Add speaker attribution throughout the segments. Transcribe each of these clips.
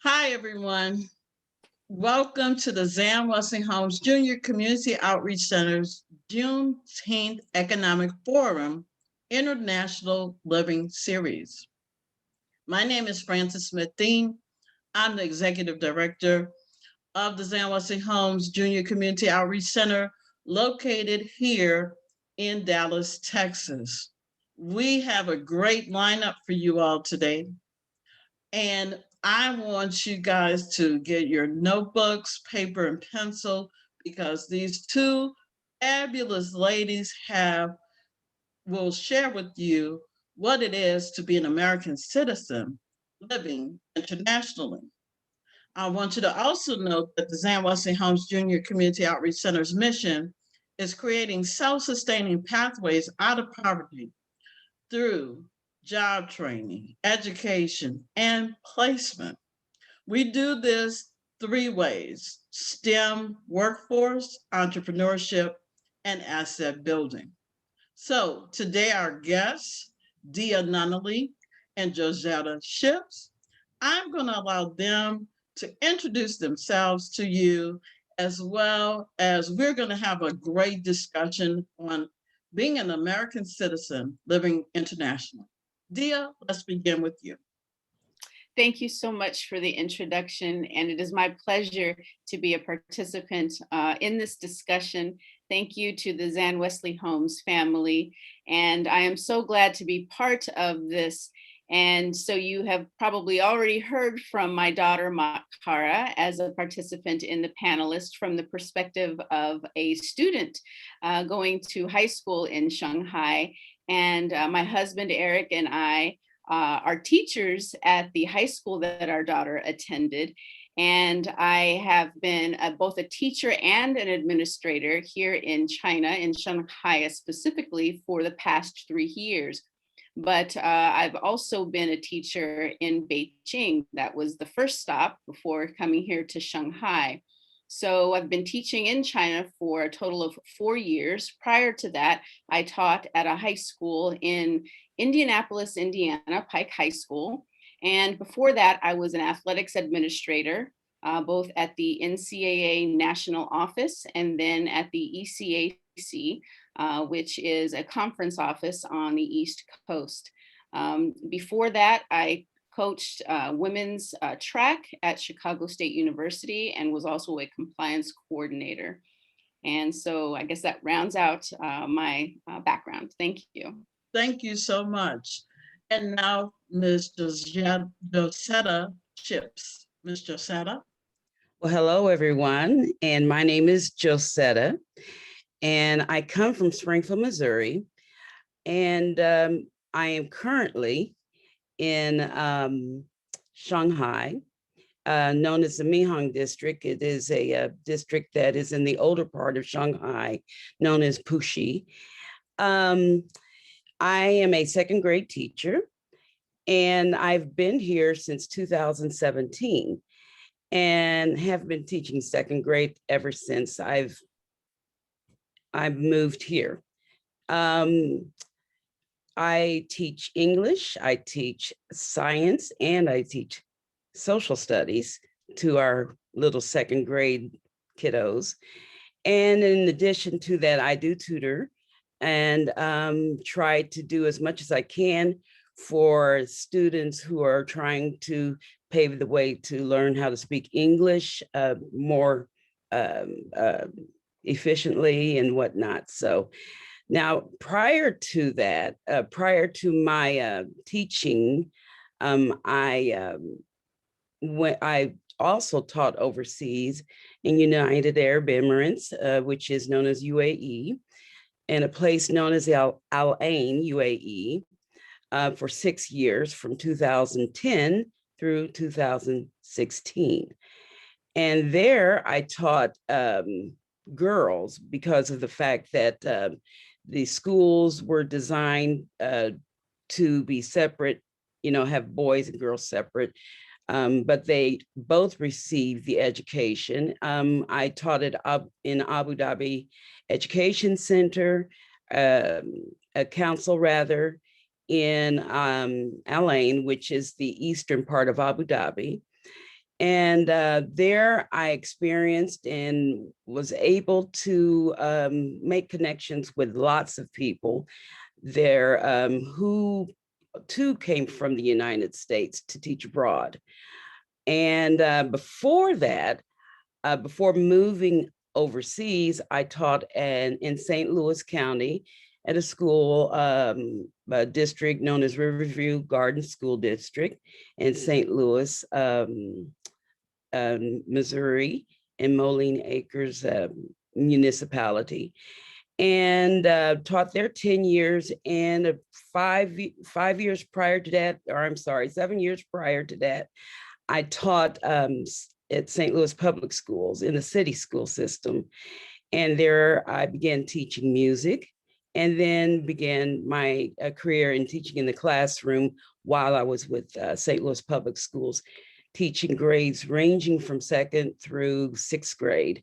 Speaker 1: Hi, everyone. Welcome to the Zan Wesley Holmes Junior Community Outreach Center's Juneteenth Economic Forum International Living Series. My name is Frances Smith-Dean. I'm the Executive Director of the Zan Wesley Holmes Junior Community Outreach Center located here in Dallas, Texas. We have a great lineup for you all today. And I want you guys to get your notebooks, paper, and pencil because these two fabulous ladies will share with you what it is to be an American citizen living internationally. I want you to also note that the Zan Wesley Holmes Junior Community Outreach Center's mission is creating self-sustaining pathways out of poverty through job training, education, and placement. We do this three ways: STEM, workforce, entrepreneurship, and asset building. So today, our guests, Dia Nunnally and Josetta Ships, I'm going to allow them to introduce themselves to you, as well as we're going to have a great discussion on being an American citizen living internationally. Dia, let's begin with you.
Speaker 2: Thank you so much for the introduction, and it is my pleasure to be a participant in this discussion. Thank you to the Zan Wesley Holmes family, and I am so glad to be part of this. And so you have probably already heard from my daughter Makara as a participant in the panelist from the perspective of a student going to high school in Shanghai. And my husband Eric and I are teachers at the high school that our daughter attended. And I have been both a teacher and an administrator here in China, in Shanghai specifically, for the past 3 years. But I've also been a teacher in Beijing. That was the first stop before coming here to Shanghai. So I've been teaching in China for a total of 4 years. Prior to that, I taught at a high school in Indianapolis, Indiana, Pike High School. And before that, I was an athletics administrator, both at the NCAA National Office and then at the ECAC, which is a conference office on the East Coast. Before that, I coached women's track at Chicago State University and was also a compliance coordinator. And so I guess that rounds out my background. Thank you.
Speaker 1: Thank you so much. And now, Ms. Josetta Ships. Ms. Josetta.
Speaker 3: Well, hello, everyone. And my name is Josetta, and I come from Springfield, Missouri. And I am currently in Shanghai, known as the Mihong District. It is a district that is in the older part of Shanghai, known as Puxi. I am a second grade teacher, and I've been here since 2017 and have been teaching second grade ever since I've moved here. I teach English, I teach science, and I teach social studies to our little second grade kiddos. And in addition to that, I do tutor and try to do as much as I can for students who are trying to pave the way to learn how to speak English more efficiently and whatnot. So now, prior to that, prior to my teaching, I also taught overseas in United Arab Emirates, which is known as UAE, and a place known as Al Ain, UAE, for 6 years, from 2010 through 2016. And there I taught girls because of the fact that the schools were designed to be separate, have boys and girls separate, but they both received the education. I taught it in Abu Dhabi Education Center, a council rather, in Al Ain, which is the eastern part of Abu Dhabi. And there I experienced and was able to make connections with lots of people there who too came from the United States to teach abroad. And before that, before moving overseas, I taught in St. Louis County at a school, a district known as Riverview Garden School District in St. Louis, Missouri, in Moline Acres municipality, and taught there 10 years. And 5 years prior to that, or I'm sorry, 7 years prior to that, I taught at St. Louis Public Schools in the city school system. And there I began teaching music, and then began my career in teaching in the classroom while I was with St. Louis Public Schools, teaching grades ranging from 2nd through 6th grade.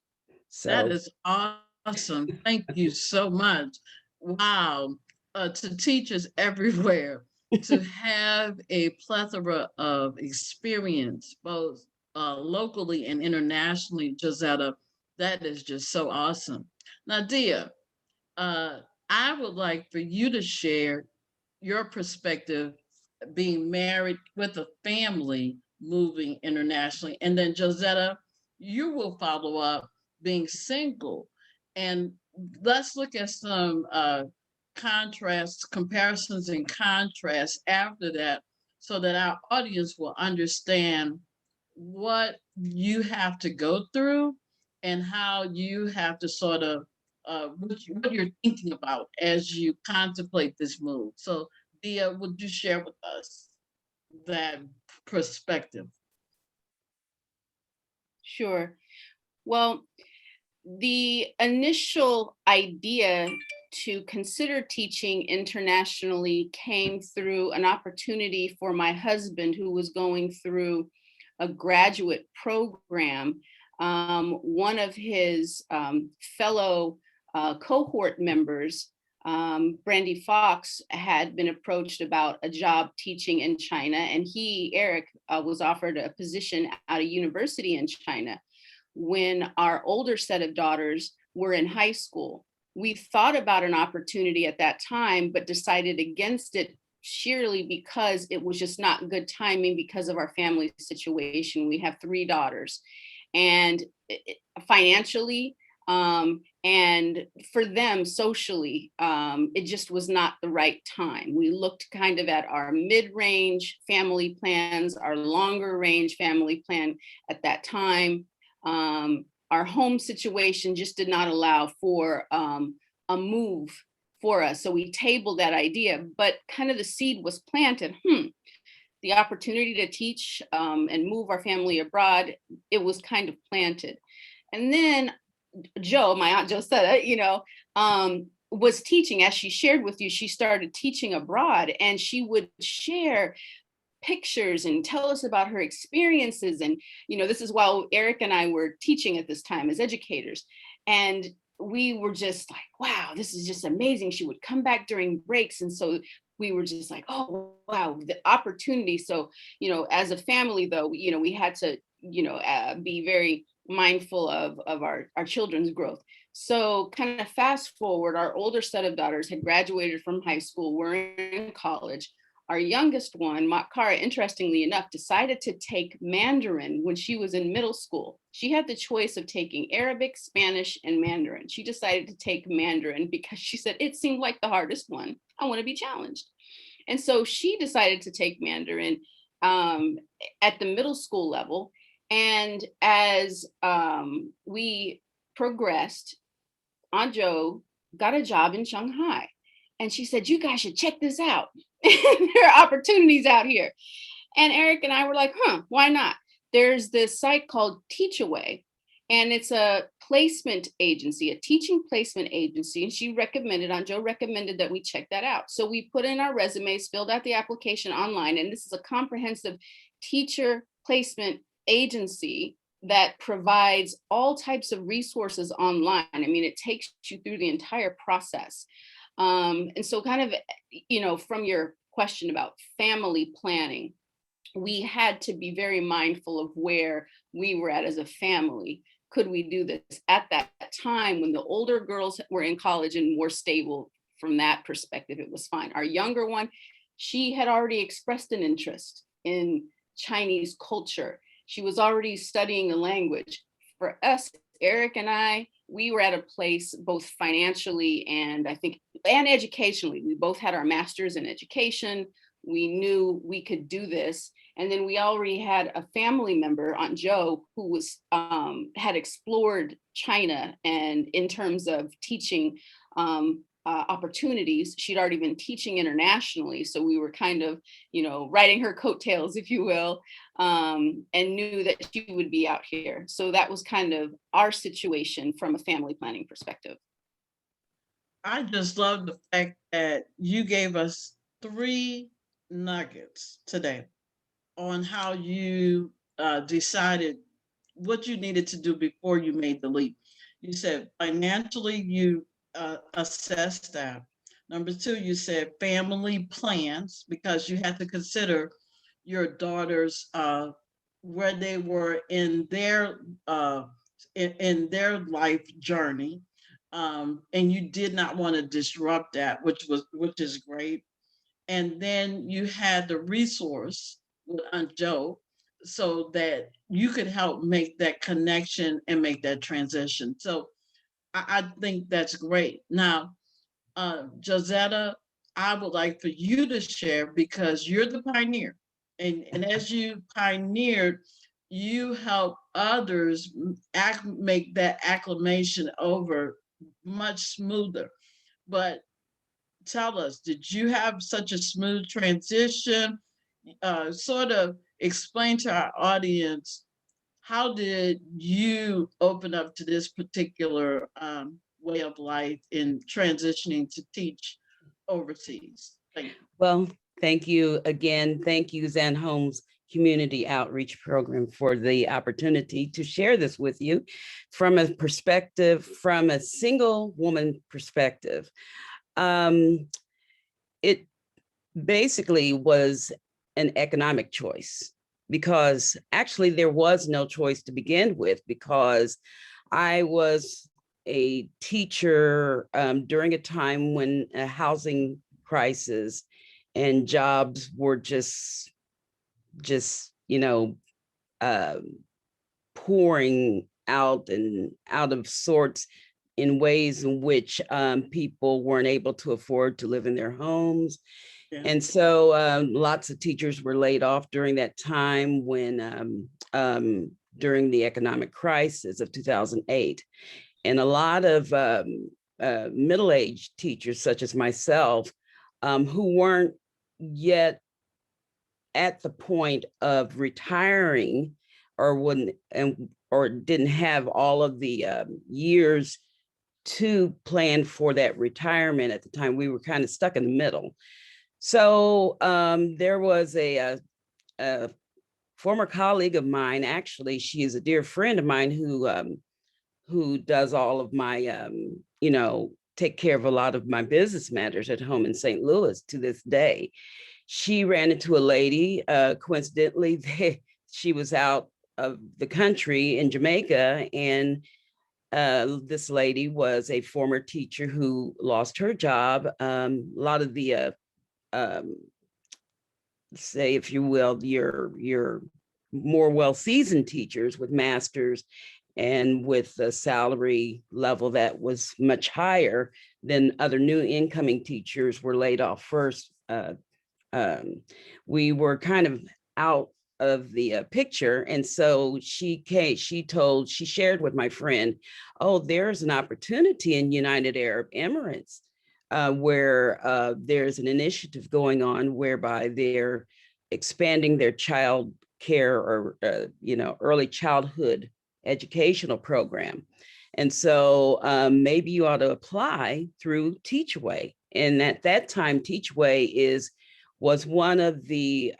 Speaker 1: That
Speaker 3: So
Speaker 1: is awesome. Thank you so much. Wow. To teachers everywhere, to have a plethora of experience, both locally and internationally, Josetta, that is just so awesome. Now, Dia, I would like for you to share your perspective being married with a family moving internationally. And then Josetta, you will follow up being single. And let's look at some contrasts, comparisons and contrasts after that, so that our audience will understand what you have to go through and how you have to sort of what you're thinking about as you contemplate this move. So Dia, would you share with us that perspective?
Speaker 2: Sure. Well, the initial idea to consider teaching internationally came through an opportunity for my husband, who was going through a graduate program. One of his fellow cohort members, Brandy Fox, had been approached about a job teaching in China, and Eric, was offered a position at a university in China when our older set of daughters were in high school. We thought about an opportunity at that time, but decided against it sheerly because it was just not good timing because of our family situation. We have 3 daughters, and financially, and for them socially, it just was not the right time. We looked kind of at our mid-range family plans, our longer range family plan at that time. Our home situation just did not allow for a move for us. So we tabled that idea, but kind of the seed was planted. The opportunity to teach and move our family abroad, it was kind of planted. And then my aunt Josetta, was teaching. As she shared with you, she started teaching abroad, and she would share pictures and tell us about her experiences. And, this is while Eric and I were teaching at this time as educators. And we were just like, wow, this is just amazing. She would come back during breaks. And so we were just like, oh, wow, the opportunity. So, as a family, though, we had to, be very mindful of our children's growth. So kind of fast forward, our older set of daughters had graduated from high school, were in college. Our youngest one, Makara, interestingly enough, decided to take Mandarin when she was in middle school. She had the choice of taking Arabic, Spanish, and Mandarin. She decided to take Mandarin because she said, it seemed like the hardest one. I want to be challenged. And so she decided to take Mandarin at the middle school level. And as we progressed, Aunt Jo got a job in Shanghai. And she said, you guys should check this out. There are opportunities out here. And Eric and I were like, why not? There's this site called Teachaway, and it's a placement agency, a teaching placement agency. And Aunt Jo recommended that we check that out. So we put in our resumes, filled out the application online. And this is a comprehensive teacher placement agency that provides all types of resources online. I mean, it takes you through the entire process. And so kind of, from your question about family planning, we had to be very mindful of where we were at as a family. Could we do this at that time when the older girls were in college and more stable from that perspective? It was fine. Our younger one, she had already expressed an interest in Chinese culture. She was already studying the language. For us, Eric and I, we were at a place both financially and I think, and educationally. We both had our masters in education. We knew we could do this. And then we already had a family member, Aunt Jo, who was had explored China, and in terms of teaching opportunities, she'd already been teaching internationally. So we were kind of, riding her coattails, if you will, and knew that she would be out here. So that was kind of our situation from a family planning perspective.
Speaker 1: I just love the fact that you gave us 3 nuggets today on how you decided what you needed to do before you made the leap. You said financially, you assessed that. Number 2, you said family plans, because you had to consider your daughters where they were in their life journey, and you did not want to disrupt that, which is great. And then you had the resource with Aunt Jo so that you could help make that connection and make that transition. So I think that's great. Now, Josetta, I would like for you to share, because you're the pioneer. And as you pioneered, you help others make that acclimation over much smoother. But tell us, did you have such a smooth transition? Sort of explain to our audience, how did you open up to this particular way of life in transitioning to teach overseas? Thank you.
Speaker 3: Well, thank you again. Thank you, Zen Homes Community Outreach Program, for the opportunity to share this with you from a perspective, from a single woman perspective. It basically was an economic choice, because actually there was no choice to begin with, because I was a teacher during a time when a housing crisis and jobs were just pouring out and out of sorts, in ways in which people weren't able to afford to live in their homes.
Speaker 1: Yeah.
Speaker 3: And so lots of teachers were laid off during that time, when during the economic crisis of 2008. And a lot of middle-aged teachers, such as myself, who weren't yet at the point of retiring, or didn't have all of the years to plan for that retirement at the time. We were kind of stuck in the middle. So there was a former colleague of mine, actually, she is a dear friend of mine, who does all of my, take care of a lot of my business matters at home in St. Louis to this day. She ran into a lady, coincidentally, she was out of the country in Jamaica, and this lady was a former teacher who lost her job. A lot of the, say, if you will, your more well-seasoned teachers with masters and with a salary level that was much higher than other new incoming teachers were laid off first. We were kind of out of the picture. And so she shared with my friend, oh, there's an opportunity in United Arab Emirates where there's an initiative going on whereby they're expanding their child care, or early childhood educational program. And so maybe you ought to apply through Teachaway. And at that time, Teachaway was one of the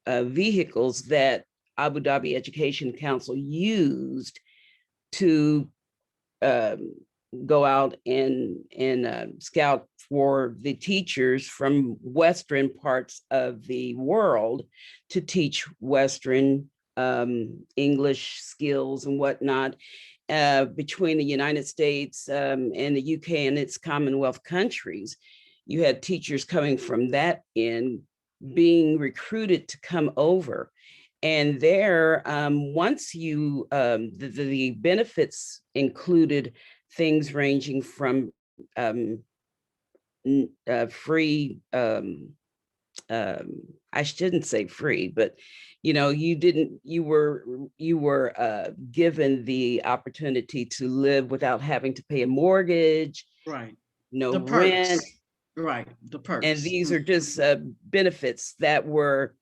Speaker 3: vehicles that Abu Dhabi Education Council used to go out and scout for the teachers from Western parts of the world to teach Western English skills and whatnot between the United States and the UK and its Commonwealth countries. You had teachers coming from that end being recruited to come over. And there, once you, the benefits included things ranging from free, I shouldn't say free, but you were given the opportunity to live without having to pay a mortgage,
Speaker 1: Right.
Speaker 3: no
Speaker 1: The
Speaker 3: rent.
Speaker 1: perks. Right. The perks.
Speaker 3: And these are just benefits that were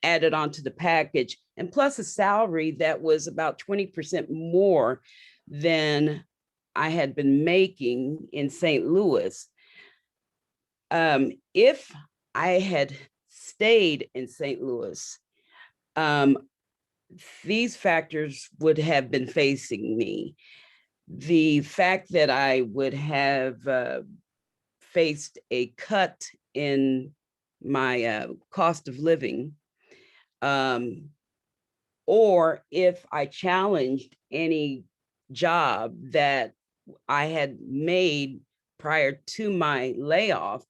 Speaker 3: added onto the package, and plus a salary that was about 20% more than I had been making in St. Louis. If I had stayed in St. Louis, these factors would have been facing me. The fact that I would have faced a cut in my cost of living, or if I challenged any job that I had made prior to my layoff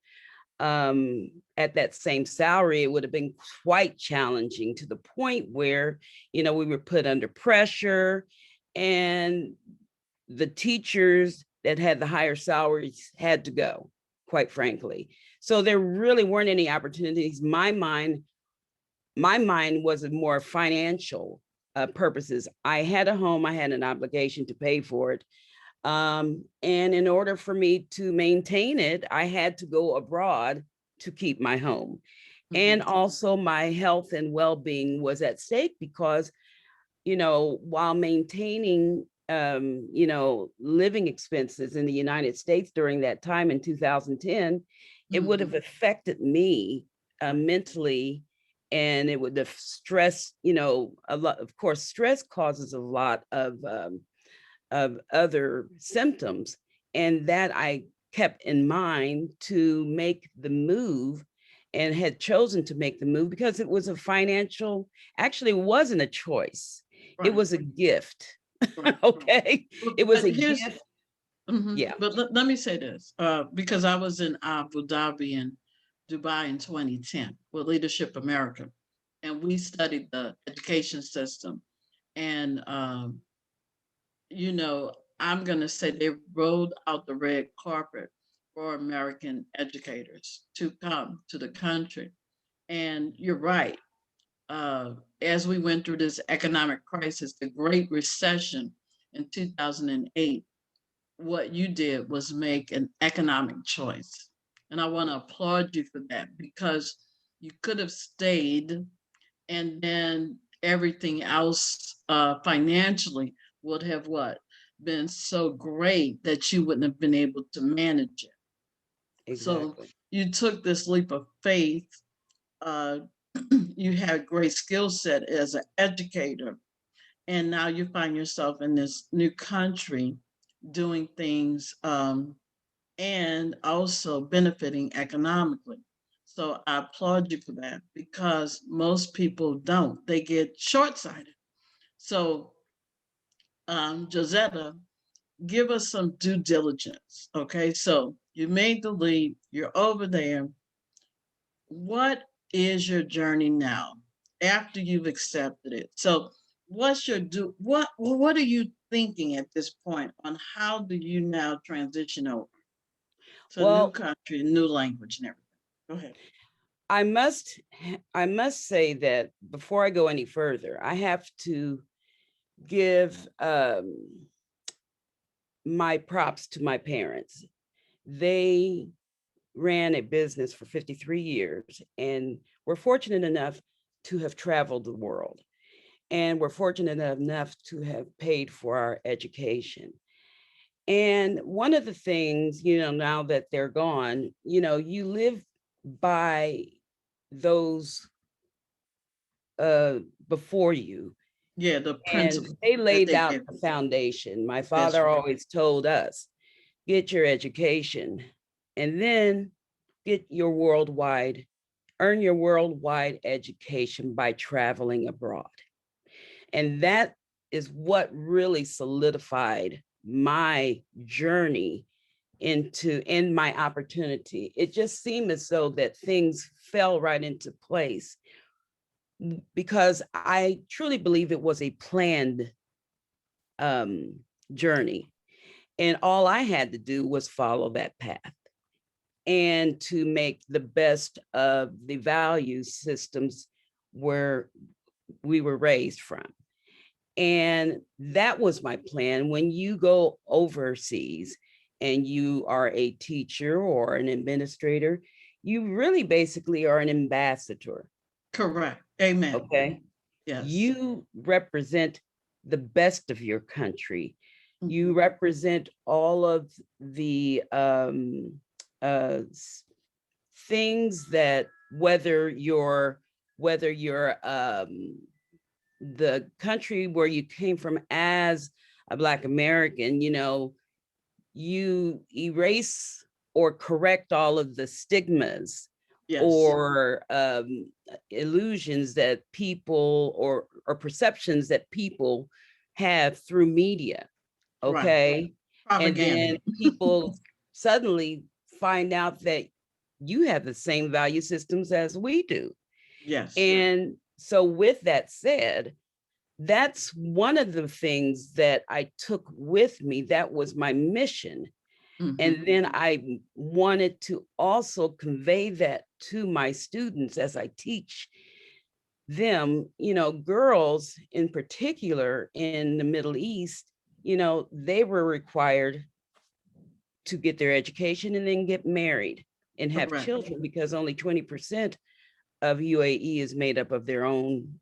Speaker 3: at that same salary, it would have been quite challenging, to the point where, we were put under pressure, and the teachers that had the higher salaries had to go, quite frankly. So there really weren't any opportunities. My mind was more financial purposes. I had a home, I had an obligation to pay for it. And in order for me to maintain it, I had to go abroad to keep my home. And also my health and well-being was at stake, because, while maintaining, living expenses in the United States during that time in 2010, it would have affected me mentally, and it would have stressed, a lot. Of course, stress causes a lot of other symptoms, and that I kept in mind to make the move, and had chosen to make the move because it was a financial, actually it wasn't a choice. It
Speaker 1: Right.
Speaker 3: was a gift.
Speaker 1: Right.
Speaker 3: Okay.
Speaker 1: Well,
Speaker 3: It was
Speaker 1: but
Speaker 3: a gift. Yeah.
Speaker 1: But let me say this, because I was in Abu Dhabi and Dubai in 2010 with Leadership America, and we studied the education system. And, I'm going to say they rolled out the red carpet for American educators to come to the country. And you're right. As we went through this economic crisis, the Great Recession in 2008, what you did was make an economic choice. And I want to applaud you for that, because you could have stayed, and then everything else financially would have been so great that you wouldn't have been able to manage it. So
Speaker 3: Exactly.
Speaker 1: you took this leap of faith. Uh, you had great skill set as an educator, and now you find yourself in this new country doing things, and also benefiting economically. So I applaud you for that, because most people don't. They get short-sighted. So, Josetta, give us some due diligence. Okay, so you made the leap, you're over there. What is your journey now after you've accepted it? So what's your what are you thinking at this point on how do you now transition over to a new
Speaker 3: Well,
Speaker 1: country, new language and everything? Go ahead.
Speaker 3: I must say that before I go any further, I have to give my props to my parents. They ran a business for 53 years, and were fortunate enough to have traveled the world, and we're fortunate enough to have paid for our education. And one of the things, now that they're gone, you live by those before you.
Speaker 1: Yeah, the
Speaker 3: And
Speaker 1: principle
Speaker 3: they
Speaker 1: that
Speaker 3: laid
Speaker 1: they
Speaker 3: out
Speaker 1: give.
Speaker 3: the foundation. My
Speaker 1: That's
Speaker 3: father
Speaker 1: right.
Speaker 3: always told us, get your education, and then earn your worldwide education by traveling abroad. And that is what really solidified my journey in my opportunity. It just seemed as though that things fell right into place because I truly believe it was a planned journey. And all I had to do was follow that path and to make the best of the value systems where we were raised from. And that was my plan. When you go overseas and you are a teacher or an administrator, you really basically are an ambassador.
Speaker 1: Correct. Amen.
Speaker 3: Okay.
Speaker 1: Yes.
Speaker 3: You represent the best of your country. You
Speaker 1: Mhm.
Speaker 3: represent all of the things that whether you're the country where you came from as a Black American, you erase or correct all of the stigmas
Speaker 1: Yes.
Speaker 3: or illusions that people or perceptions that people have through media.
Speaker 1: Right.
Speaker 3: Okay. And
Speaker 1: Propaganda.
Speaker 3: then people suddenly find out that you have the same value systems as we do.
Speaker 1: Yes.
Speaker 3: And so with that said, that's one of the things that I took with me. That was my mission.
Speaker 1: Mhm.
Speaker 3: And then I wanted to also convey that to my students as I teach them, girls in particular in the Middle East, they were required to get their education and then get married and have
Speaker 1: Correct.
Speaker 3: children because only 20% of UAE is made up of their own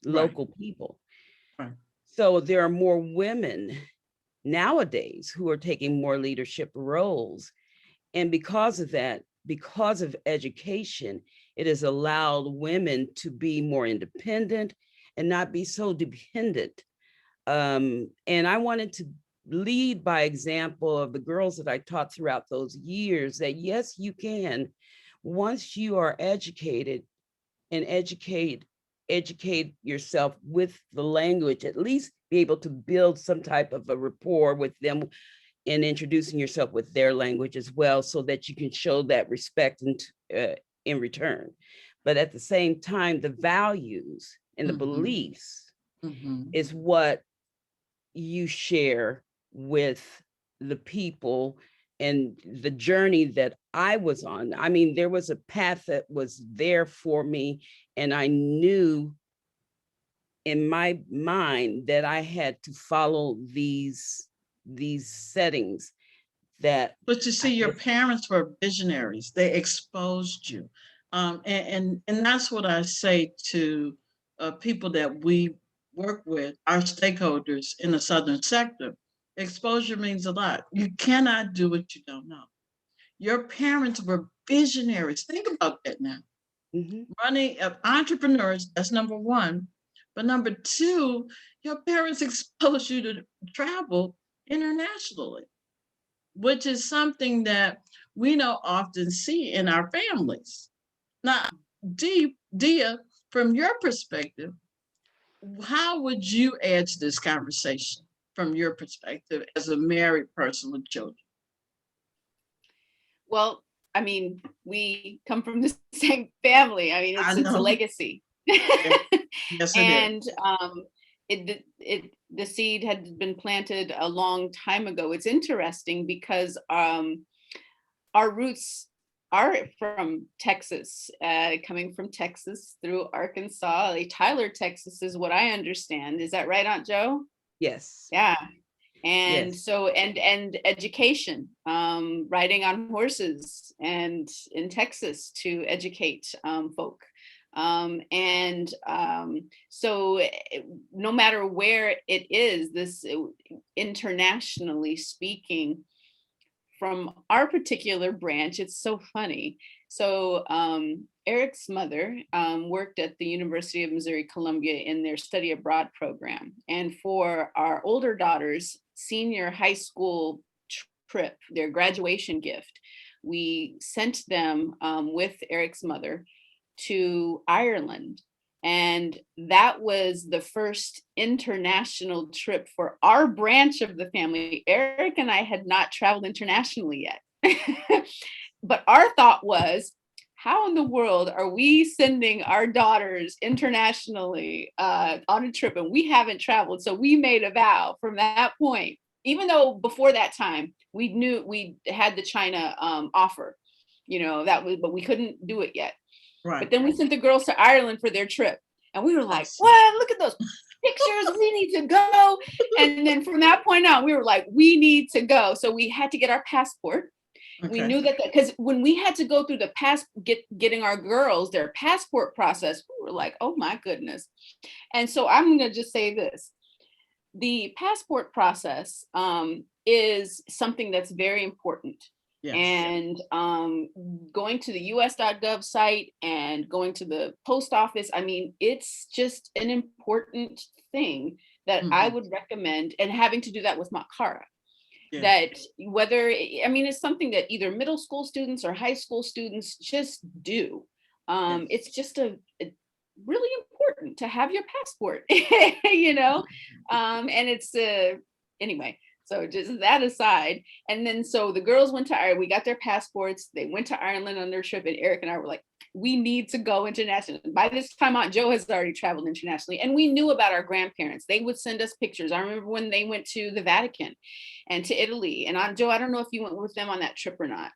Speaker 3: local people.
Speaker 1: Right.
Speaker 3: So there are more women nowadays who are taking more leadership roles. And because of that, because of education, it has allowed women to be more independent and not be so dependent. And I wanted to lead by example of the girls that I taught throughout those years that yes, you can, once you are educated and educate yourself with the language, at least be able to build some type of a rapport with them in introducing yourself with their language as well, so that you can show that respect in return. But at the same time, the values and the
Speaker 1: Mhm.
Speaker 3: beliefs
Speaker 1: Mhm.
Speaker 3: is what you share with the people and the journey that I was on. I mean, there was a path that was there for me, and I knew in my mind that I had to follow these settings that
Speaker 1: But you see, your parents were visionaries. They exposed you. And that's what I say to people that we work with, our stakeholders in the Southern sector. Exposure means a lot. You cannot do what you don't know. Your parents were visionaries. Think about that now.
Speaker 3: Mhm.
Speaker 1: Running entrepreneurs, that's number one. But number two, your parents exposed you to travel internationally, which is something that we don't often see in our families. Now, Dia, from your perspective, how would you add to this conversation from your perspective as a married person with children?
Speaker 2: Well, I mean, we come from the same family. I mean,
Speaker 1: I
Speaker 2: it's a
Speaker 1: know.
Speaker 2: legacy.
Speaker 1: Yes, yes, it is.
Speaker 2: And the seed had been planted a long time ago. It's interesting because our roots are from Texas, coming from Texas through Arkansas. Tyler, Texas is what I understand. Is that right, Aunt Joe?
Speaker 3: Yes.
Speaker 2: Yeah. And
Speaker 3: Yes.
Speaker 2: so, and education, riding on horses and in Texas to educate folk. So no matter where it is, this internationally speaking, from our particular branch, it's so funny. So Eric's mother worked at the University of Missouri Columbia in their study abroad program. And for our older daughter's senior high school trip, their graduation gift, we sent them with Eric's mother to Ireland. And that was the first international trip for our branch of the family. Eric and I had not traveled internationally yet. But our thought was, how in the world are we sending our daughters internationally on a trip, and we haven't traveled? So we made a vow from that point, even though before that time we knew we had the China offer, but we couldn't do it yet.
Speaker 1: Right.
Speaker 2: But then we sent the girls to Ireland for their trip, and we were like,
Speaker 1: Awesome.
Speaker 2: "What? Look at those pictures. We need to go." And then from that point on, we were like, "We need to go." So we had to get our passport. We
Speaker 1: Okay.
Speaker 2: knew that because when we had to go through the getting our girls their passport process, we were like, "Oh my goodness." And so I'm going to just say this: the passport process is something that's very important.
Speaker 1: Yes.
Speaker 2: And going to the us.gov site and going to the post office, I mean, it's just an important thing that I would recommend, and having to do that with Makara.
Speaker 1: Yeah.
Speaker 2: That whether, I mean, it's something that either middle school students or high school students just do.
Speaker 1: Yes.
Speaker 2: It's just a really important to have your passport, and it's anyway. So just that aside, and then so the girls went to Ireland. We got their passports. They went to Ireland on their trip, and Eric and I were like, we need to go international. By this time, Aunt Jo has already traveled internationally, and we knew about our grandparents. They would send us pictures. I remember when they went to the Vatican and to Italy. And Aunt Jo, I don't know if you went with them on that trip or not.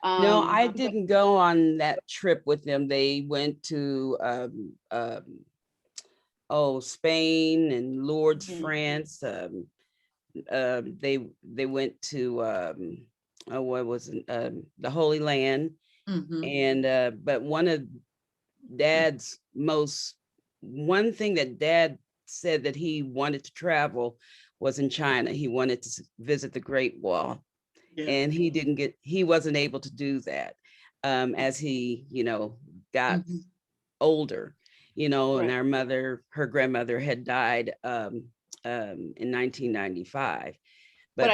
Speaker 3: No, I didn't go on that trip with them. They went to Spain and Lourdes, France. They went to what was it, the Holy Land. And but one thing that Dad said that he wanted to travel was in China. He wanted to visit the Great Wall. Yeah. And he wasn't able to do that as he, got older, right. And her grandmother had died in 1995. But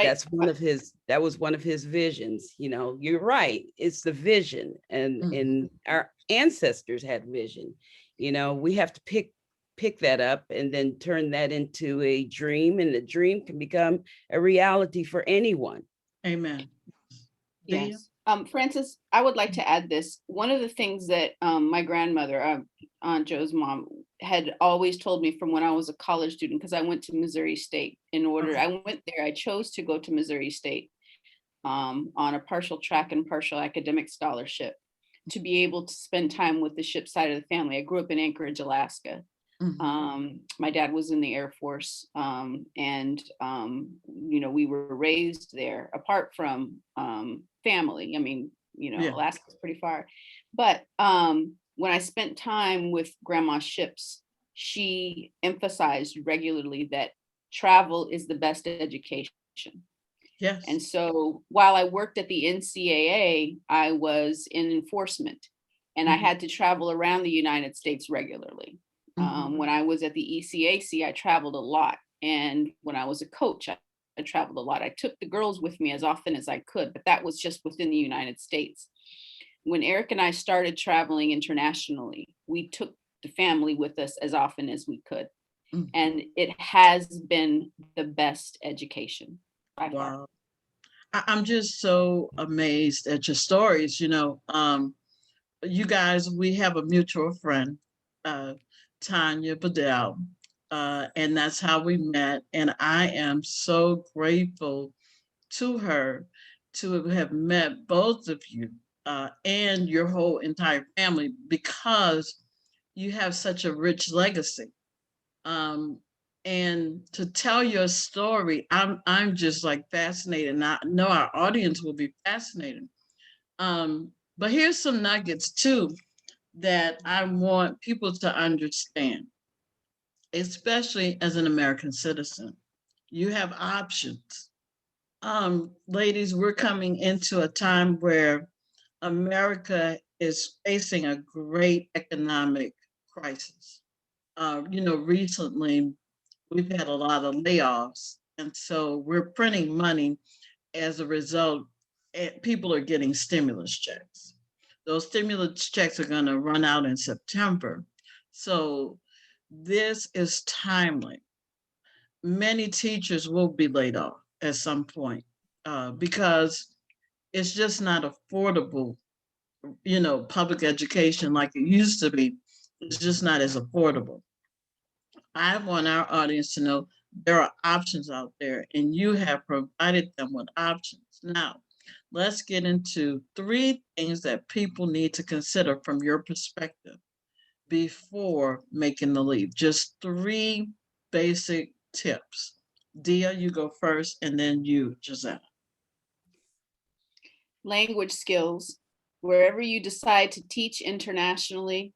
Speaker 3: that was one of his visions. You're right. It's the vision, and our ancestors had vision. We have to pick that up and then turn that into a dream, and the dream can become a reality for anyone.
Speaker 1: Amen.
Speaker 2: Yes. Frances, I would like to add this. One of the things that my grandmother, Aunt Jo's mom, had always told me from when I was a college student, because I went to Missouri State I chose to go to Missouri State on a partial track and partial academic scholarship to be able to spend time with the ship side of the family. I grew up in Anchorage, Alaska. My dad was in the Air Force, and we were raised there apart from family. I mean, Alaska's pretty far, but when I spent time with Grandma Ships, she emphasized regularly that travel is the best education.
Speaker 1: Yes.
Speaker 2: And so while I worked at the NCAA, I was in enforcement, and I had to travel around the United States regularly. When I was at the ECAC, I traveled a lot. And when I was a coach, I traveled a lot. I took the girls with me as often as I could, but that was just within the United States. When Eric and I started traveling internationally, we took the family with us as often as we could. And it has been the best education by far.
Speaker 1: I'm just so amazed at your stories. You guys, we have a mutual friend, Tanya Bedell, and that's how we met. And I am so grateful to her to have met both of you and your whole entire family, because you have such a rich legacy. And to tell your story, I'm just like fascinated, and I know our audience will be fascinated. But here's some nuggets too that I want people to understand, especially as an American citizen. You have options. Ladies, we're coming into a time where America is facing a great economic crisis. Recently we've had a lot of layoffs, and so we're printing money as a result, people are getting stimulus checks. Those stimulus checks are going to run out in September. So this is timely. Many teachers will be laid off at some point because it's just not affordable. Public education like it used to be, it's just not as affordable. I want our audience to know there are options out there, and you have provided them with options. Now, let's get into 3 things that people need to consider from your perspective before making the leap. Just 3 basic tips. Dia, you go first, and then you, Giselle.
Speaker 2: Language skills. Wherever you decide to teach internationally,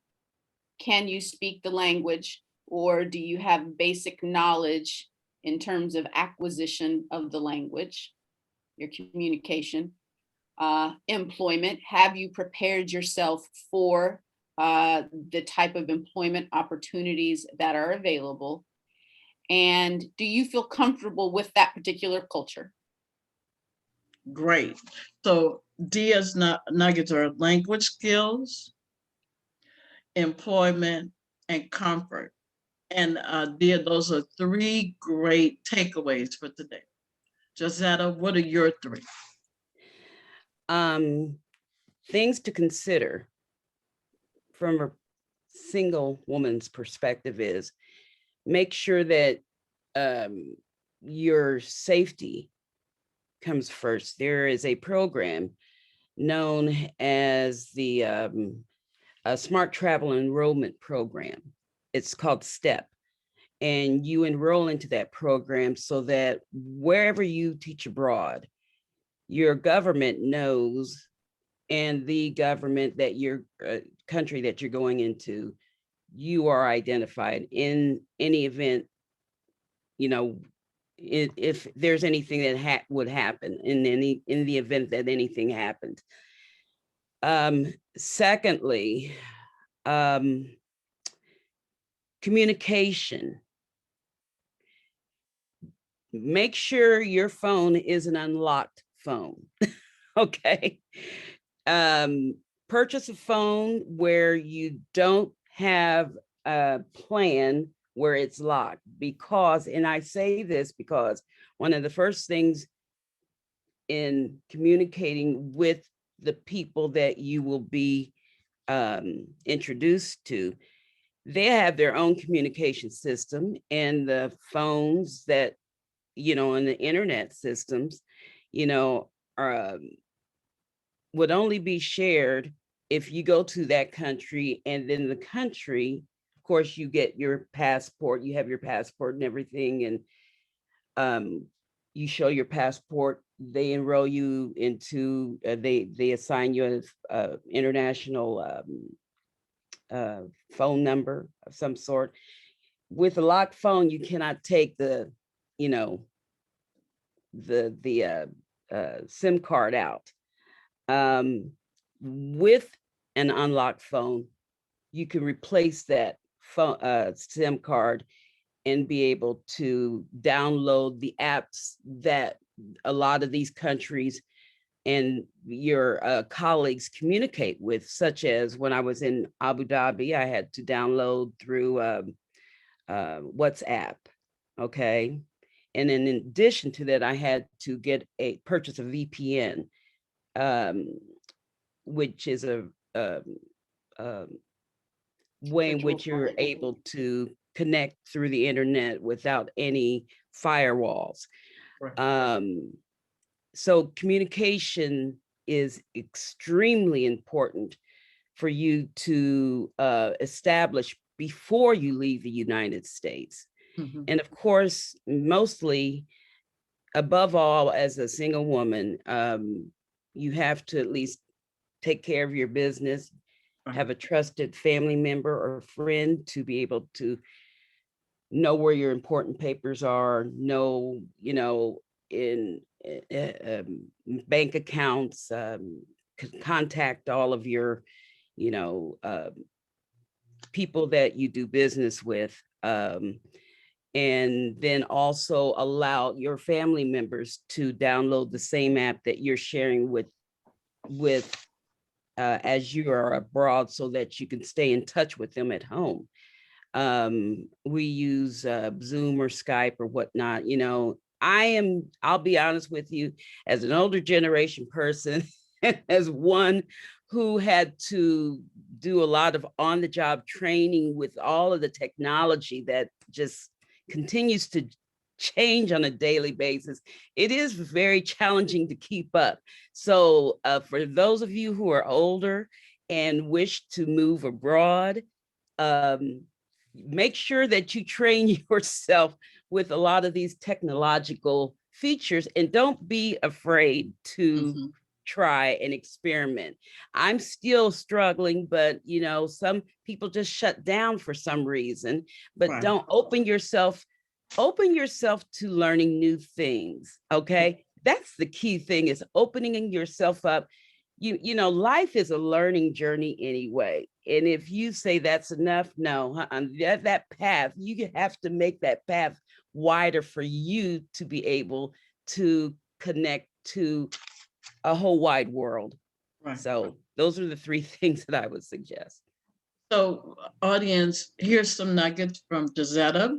Speaker 2: can you speak the language, or do you have basic knowledge in terms of acquisition of the language, your communication? Employment, have you prepared yourself for the type of employment opportunities that are available? And do you feel comfortable with that particular culture?
Speaker 1: Great. So Dia's nuggets are language skills, employment, and comfort. And Dia, those are 3 great takeaways for today. Josetta, what are your 3?
Speaker 3: Things to consider from a single woman's perspective is make sure that your safety comes first. There is a program known as the Smart Travel Enrollment Program. It's called STEP. And you enroll into that program so that wherever you teach abroad, your government knows, and the government that your country that you're going into, you are identified in any event, if there's anything that would happen in the event that anything happened. Secondly, communication. Make sure your phone is an unlocked phone. Okay. Purchase a phone where you don't have a plan where it's locked, because, and I say this because one of the first things in communicating with the people that you will be introduced to, they have their own communication system, and the phones that, and the internet systems, are would only be shared if you go to that country, and then the country, of course, you get your passport, you have your passport and everything, and you show your passport, they enroll you into, they assign you an international phone number of some sort. With a locked phone, you cannot take the SIM card out. With an unlocked phone, you can replace that phone SIM card and be able to download the apps that a lot of these countries and your colleagues communicate with, such as when I was in Abu Dhabi, I had to download through WhatsApp. Okay. And then in addition to that, I had to purchase a VPN, which is a way in which you're able to connect through the internet without any firewalls. Right. So communication is extremely important for you to establish before you leave the United States. Mm-hmm. And of course, mostly, above all, as a single woman, you have to at least take care of your business, have a trusted family member or friend to be able to know where your important papers are, know, in bank accounts, contact all of your, people that you do business with. and then also allow your family members to download the same app that you're sharing with as you are abroad, so that you can stay in touch with them at home. We use Zoom or Skype or whatnot. I'll be honest with you, as an older generation person, as one who had to do a lot of on-the-job training with all of the technology that just continues to change on a daily basis, it is very challenging to keep up. So for those of you who are older and wish to move abroad, make sure that you train yourself with a lot of these technological features, and don't be afraid to try and experiment. I'm still struggling, but some people just shut down for some reason. But
Speaker 1: Right.
Speaker 3: don't open yourself to learning new things. Okay, that's the key thing, is opening yourself up. Life is a learning journey anyway. And if you say that's enough, no, that path, you have to make that path wider for you to be able to connect to a whole wide world.
Speaker 1: Right.
Speaker 3: So those are the three things that I would suggest.
Speaker 1: So, audience, here's some nuggets from Jazetta.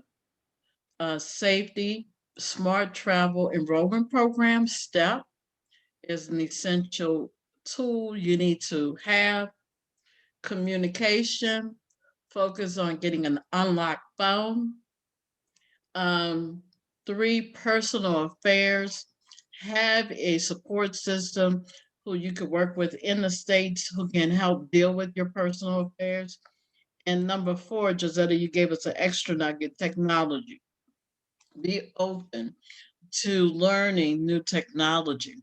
Speaker 1: Safety, smart travel enrollment program, STEP, is an essential tool you need to have. Communication, focus on getting an unlocked phone. 3, personal affairs, have a support system who you could work with in the States who can help deal with your personal affairs. And number 4, Josetta, you gave us an extra nugget, technology. Be open to learning new technology.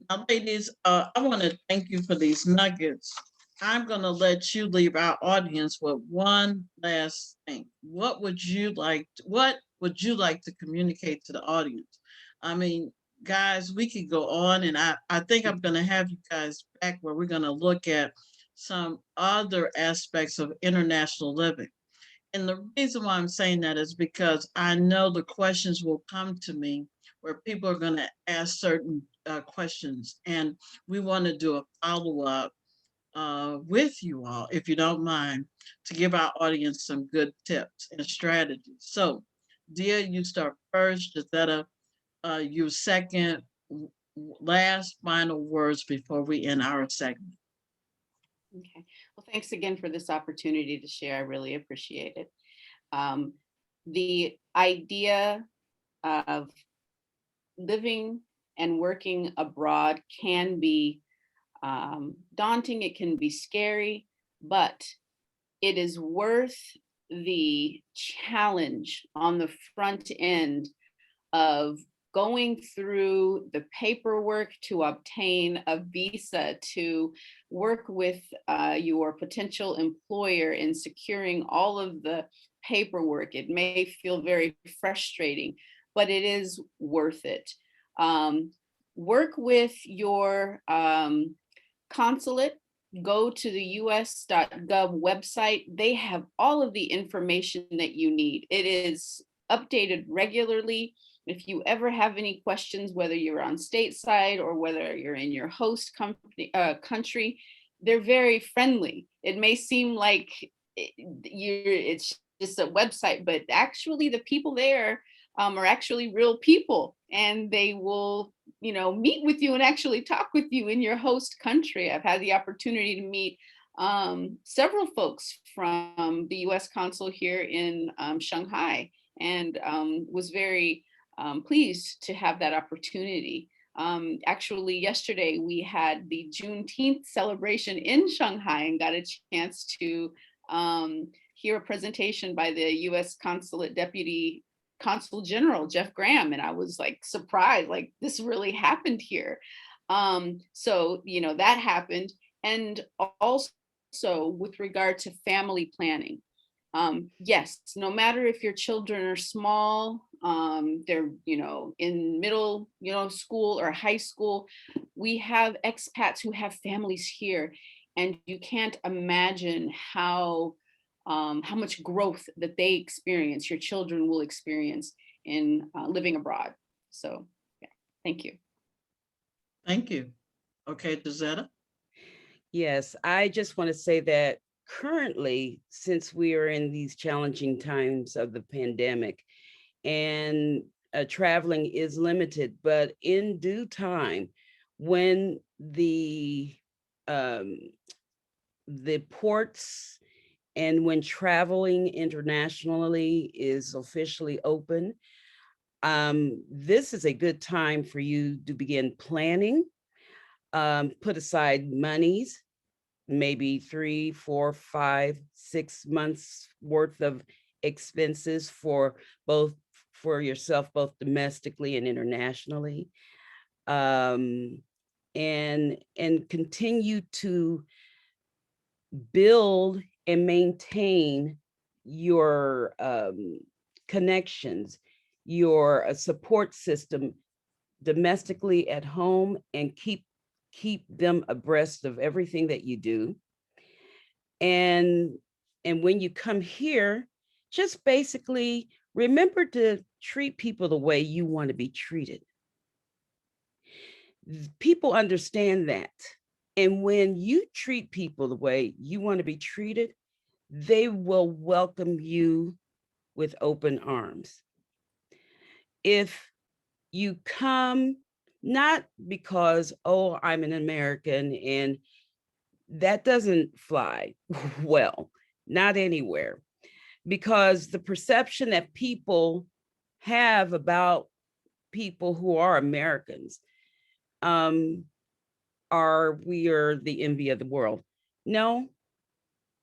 Speaker 1: Now, ladies, I want to thank you for these nuggets. I'm going to let you leave our audience with one last thing. What would you like to communicate to the audience? I mean, guys, we could go on, and I think I'm going to have you guys back where we're going to look at some other aspects of international living. And the reason why I'm saying that is because I know the questions will come to me where people are going to ask certain questions, and we want to do a follow-up with you all, if you don't mind, to give our audience some good tips and strategies. So, Dia, you start first. Jazetta, you second. Last final words before we end our segment.
Speaker 2: Okay. Well, thanks again for this opportunity to share. I really appreciate it. The idea of living and working abroad can be daunting. It can be scary, but it is worth the challenge on the front end of going through the paperwork to obtain a visa, to work with your potential employer in securing all of the paperwork. It may feel very frustrating, but it is worth it. Work with your consulate. Go to the us.gov website. They have all of the information that you need. It is updated regularly. If you ever have any questions, whether you're on stateside or whether you're in your host country, they're very friendly. It may seem like it's just a website, but actually the people there are actually real people, and they will, meet with you and actually talk with you in your host country. I've had the opportunity to meet several folks from the U.S. consul here in Shanghai, and was very pleased to have that opportunity. Actually, yesterday we had the Juneteenth celebration in Shanghai and got a chance to hear a presentation by the U.S. Consulate Deputy Consul General Jeff Graham, and I was like surprised, like this really happened here. So that happened, and also with regard to family planning. Yes, no matter if your children are small, they're, in middle, school or high school, we have expats who have families here, and you can't imagine how how much growth that they experience, your children will experience in living abroad. So yeah, thank you.
Speaker 1: Thank you. Okay, Dezetta.
Speaker 3: Yes, I just want to say that currently, since we are in these challenging times of the pandemic and traveling is limited, but in due time, when um, the ports and when traveling internationally is officially open, this is a good time for you to begin planning, put aside monies, maybe 3, 4, 5, 6 months worth of expenses for yourself, both domestically and internationally, um, and continue to build and maintain your connections, your support system domestically at home, and keep them abreast of everything that you do. And when you come here, just basically remember to treat people the way you want to be treated. People understand that. And when you treat people the way you want to be treated, they will welcome you with open arms. If you come not because, oh, I'm an American, and that doesn't fly well, not anywhere, because the perception that people have about people who are Americans we are the envy of the world. No,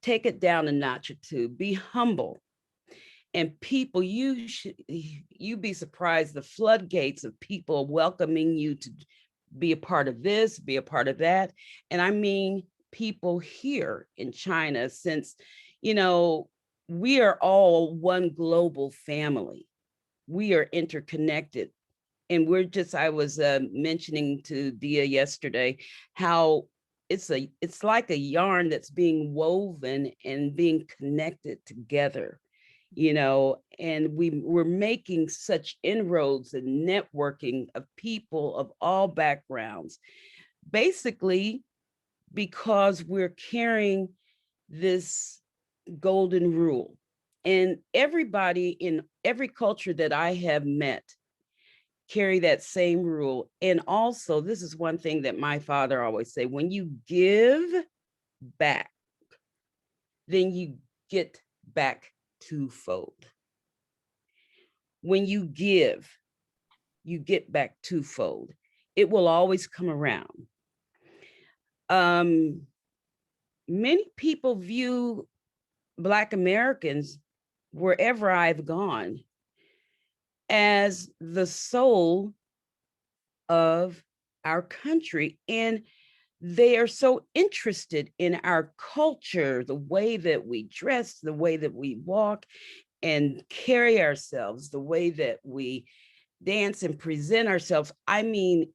Speaker 3: take it down a notch or two, be humble. And people, you'd be surprised the floodgates of people welcoming you to be a part of this, be a part of that. And I mean, people here in China, since, we are all one global family. We are interconnected. And I was mentioning to Dia yesterday how it's like a yarn that's being woven and being connected together, and we're making such inroads and networking of people of all backgrounds, basically because we're carrying this golden rule. And everybody in every culture that I have met carry that same rule. And also, this is one thing that my father always say: when you give back, then you get back twofold. When you give, you get back twofold. It will always come around. Many people view Black Americans, wherever I've gone, as the soul of our country. And they are so interested in our culture, the way that we dress, the way that we walk and carry ourselves, the way that we dance and present ourselves. I mean,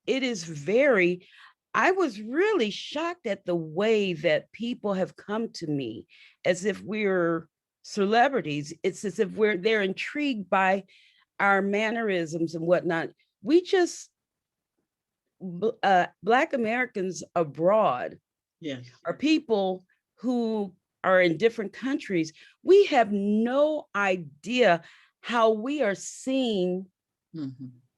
Speaker 3: I was really shocked at the way that people have come to me as if we're celebrities. It's as if they're intrigued by our mannerisms and whatnot. Black Americans abroad,
Speaker 1: Yes,
Speaker 3: are people who are in different countries. We have no idea how we are seen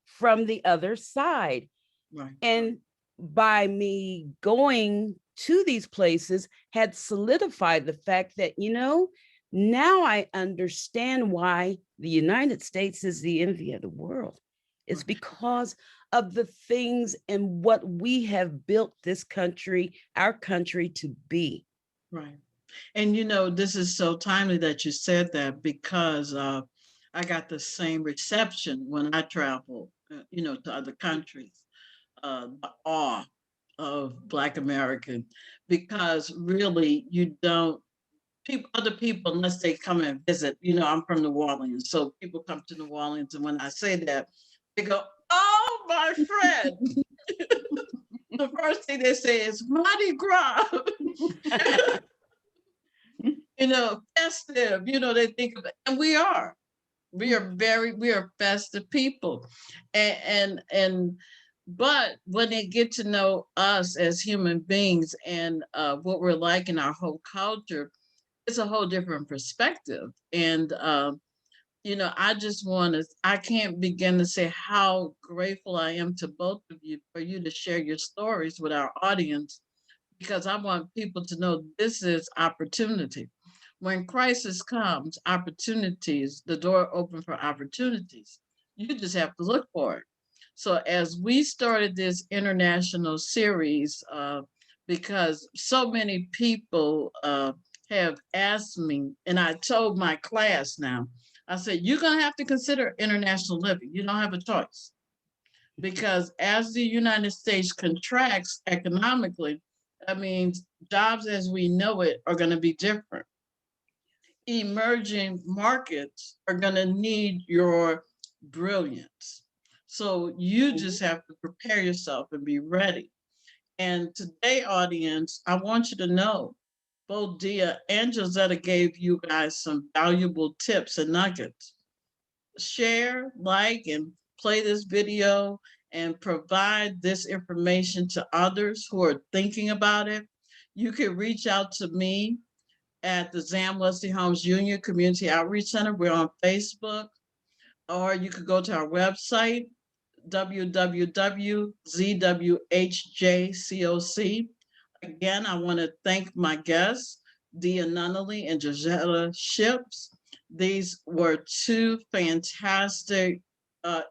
Speaker 3: from the other side.
Speaker 1: right.
Speaker 3: And by me going to these places had solidified the fact that, now I understand why the United States is the envy of the world. It's because of the things and what we have built this country, our country, to be.
Speaker 1: Right. And this is so timely that you said that, because I got the same reception when I travel, to other countries, the awe of Black American, because really other people, unless they come and visit, I'm from New Orleans, so people come to New Orleans, and when I say that, they go, "Oh, my friend." The first thing they say is Mardi Gras. festive, they think of it, and we are. We are festive people. And but when they get to know us as human beings and what we're like in our whole culture, it's a whole different perspective. And I can't begin to say how grateful I am to both of you for you to share your stories with our audience, because I want people to know this is opportunity. When crisis comes, opportunities, the door open for opportunities. You just have to look for it. So as we started this international series, because so many people have asked me, and I told my class now, I said, you're going to have to consider international living. You don't have a choice. Because as the United States contracts economically, that means jobs as we know it are going to be different. Emerging markets are going to need your brilliance. So you just have to prepare yourself and be ready. And today, audience, I want you to know both Dia and Josetta gave you guys some valuable tips and nuggets. Share, like, and play this video and provide this information to others who are thinking about it. You can reach out to me at the Zam Wesley Holmes Jr. Community Outreach Center. We're on Facebook, or you could go to our website, www.ZWHJCOC. Again, I want to thank my guests, Dia Nunnally and Josetta Ships. These were two fantastic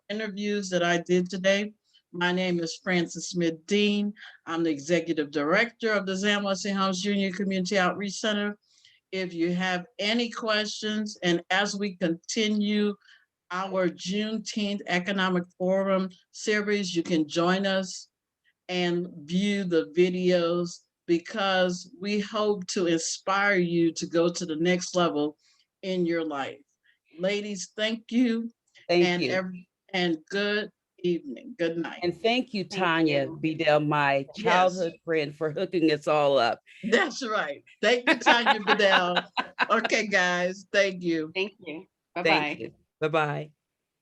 Speaker 1: interviews that I did today. My name is Frances Smith Dean. I'm the Executive Director of the Zam Wesley Holmes Jr. Community Outreach Center. If you have any questions, and as we continue our Juneteenth Economic Forum series, you can join us and view the videos, because we hope to inspire you to go to the next level in your life. Ladies, thank you.
Speaker 3: Thank you.
Speaker 1: And good evening. Good night.
Speaker 3: And thank you,
Speaker 2: Thank
Speaker 3: Tanya
Speaker 2: you.
Speaker 3: Bedell, my childhood friend, for hooking us all up.
Speaker 1: That's right. Thank you, Tanya Bedell. Okay, guys. Thank you.
Speaker 2: Thank you.
Speaker 3: Thank
Speaker 2: Bye-bye.
Speaker 3: you. Bye-bye.